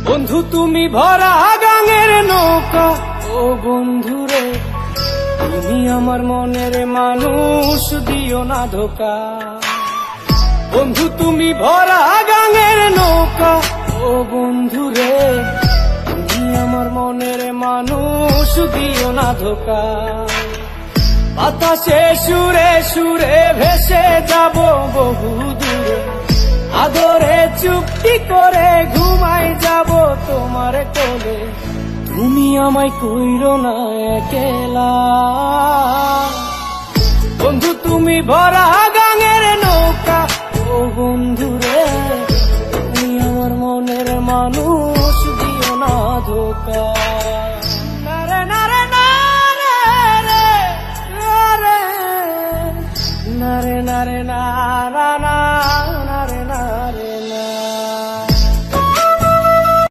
বন্ধু তুমি ভরা গাঙের নৌকা, ও বন্ধু রে তুমি আমার মনের মানুষ, দিও না ধোকা। বন্ধু তুমি ভরা গাঙের নৌকা, ও বন্ধু রে তুমি আমার মনের মানুষ, দিও না ধোকা। বাতাসে সুরে সুরে ভেসে যাব বহু দূরে, আদরে চুক্তি করে ঘুমাই যাব তোমার কোলে। তুমি আমায় কইরো না একলা, বন্ধু তুমি ভরা গাঙের নৌকা, ও বন্ধু রে তুমি আমার মনের মানুষ, দিও না ধোকা।